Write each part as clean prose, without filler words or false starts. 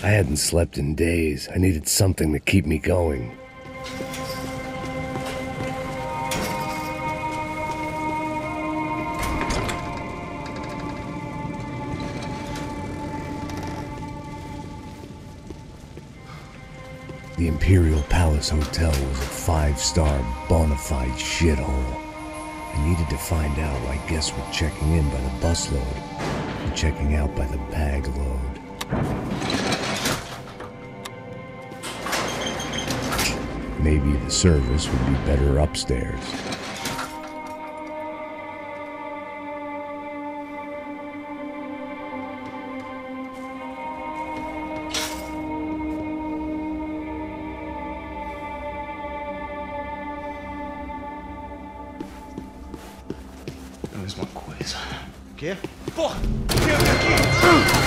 I hadn't slept in days. I needed something to keep me going. The Imperial Palace Hotel was a 5-star bona fide shithole. I needed to find out why guests were checking in by the busload and checking out by the bag load. Maybe the service would be better upstairs. Mais uma coisa. O quê? Porra! Tem aqui!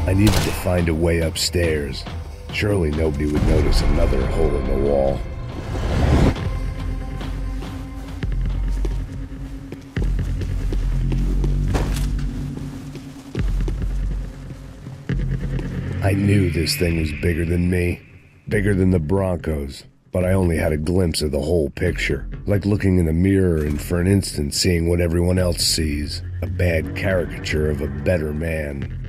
I needed to find a way upstairs. Surely nobody would notice another hole in the wall. I knew this thing was bigger than me, bigger than the Broncos, but I only had a glimpse of the whole picture, like looking in the mirror and for an instant seeing what everyone else sees, a bad caricature of a better man.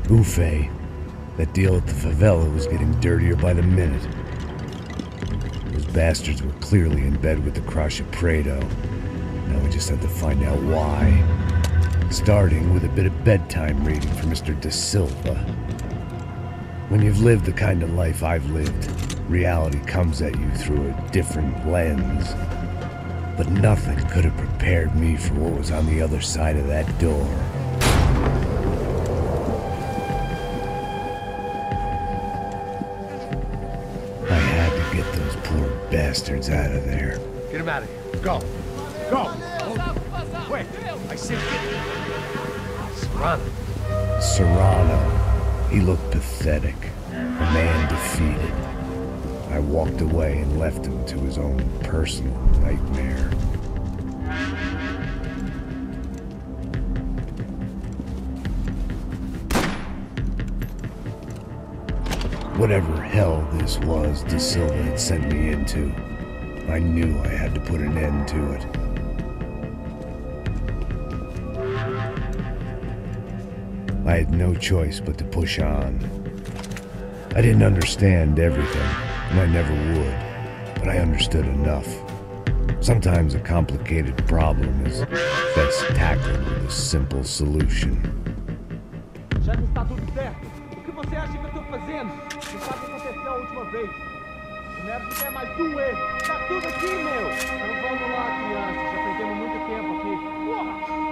Buffet. That deal at the favela was getting dirtier by the minute. Those bastards were clearly in bed with the Crush of Prado. Now we just had to find out why. Starting with a bit of bedtime reading for Mr. De Silva. When you've lived the kind of life I've lived, reality comes at you through a different lens. But nothing could have prepared me for what was on the other side of that door. Bastards out of there. Get him out of here. Go. Go. Quick. I said Serrano. Serrano. He looked pathetic. A man defeated. I walked away and left him to his own personal nightmare. Whatever hell this was De Silva had sent me into, I knew I had to put an end to it. I had no choice but to push on. I didn't understand everything, and I never would, but I understood enough. Sometimes a complicated problem is best tackled with a simple solution. Já que está tudo certo, o que você acha que eu estou fazendo? Você sabe o que aconteceu a última vez. O Neves não quer mais doer. Tá tudo aqui, meu. Então vamos lá, criança. Já perdemos muito tempo aqui. Porra!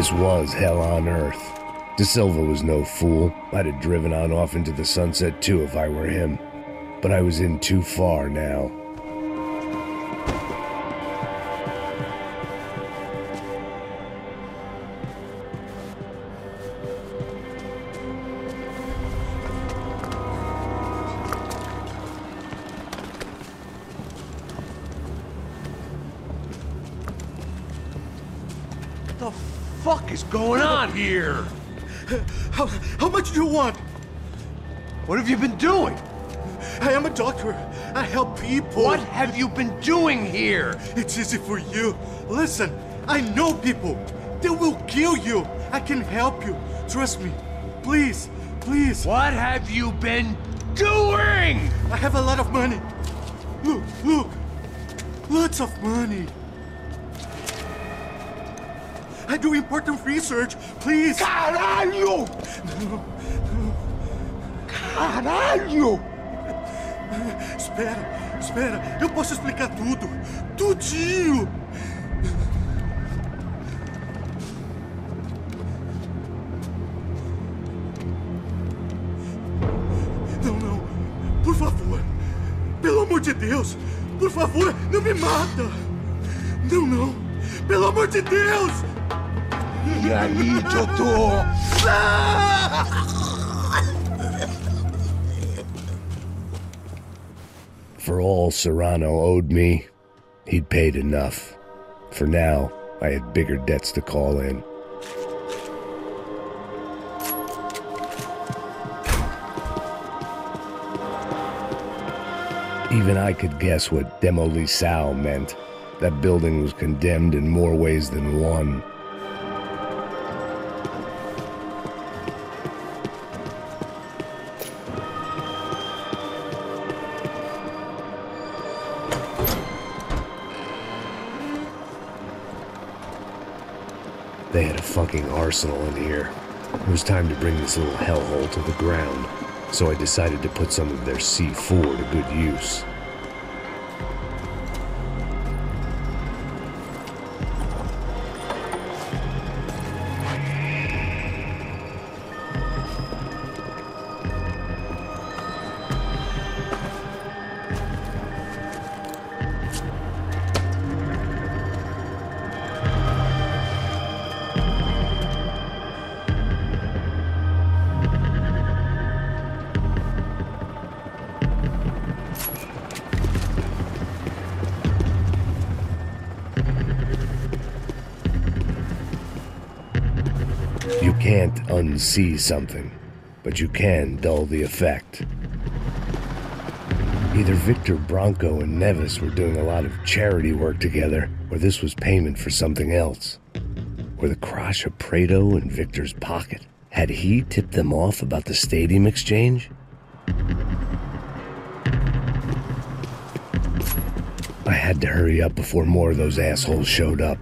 This was hell on earth. De Silva was no fool. I'd have driven on off into the sunset too if I were him. But I was in too far now. What the fuck is going on here? How much do you want? What have you been doing? I am a doctor. I help people. What have you been doing here? It's easy for you. Listen, I know people. They will kill you. I can help you. Trust me. Please, please. What have you been doing? I have a lot of money. Look, look. Lots of money. I do important research. Please. Caralho! Caralho! Espera, espera. Eu posso explicar tudo. Tudinho. Não, não. Por favor. Pelo amor de Deus. Por favor, não me mata. Não, não. Pelo amor de Deus. E aí, Totô? For all Serrano owed me, he'd paid enough. For now, I had bigger debts to call in. Even I could guess what demolição meant. That building was condemned in more ways than one. They had a fucking arsenal in here. It was time to bring this little hellhole to the ground, so I decided to put some of their C4 to good use. You can't unsee something, but you can dull the effect. Either Victor Branco and Neves were doing a lot of charity work together, or this was payment for something else. Were the crash of Prado in Victor's pocket? Had he tipped them off about the stadium exchange? I had to hurry up before more of those assholes showed up.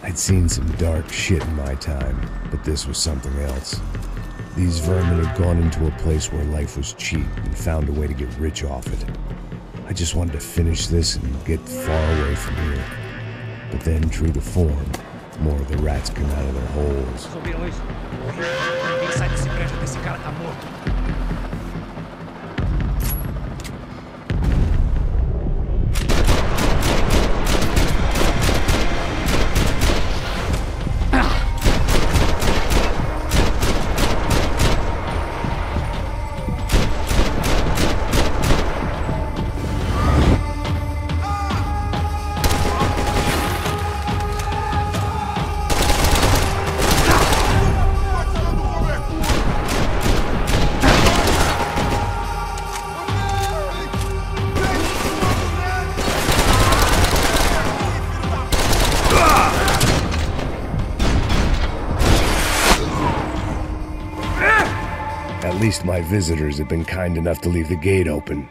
I'd seen some dark shit in my time, but this was something else. These vermin had gone into a place where life was cheap and found a way to get rich off it. I just wanted to finish this and get far away from here. But then, true to form, more of the rats came out of their holes. Ouviram isso? Ninguém sai desse prédio desse cara tá morto. At least my visitors have been kind enough to leave the gate open.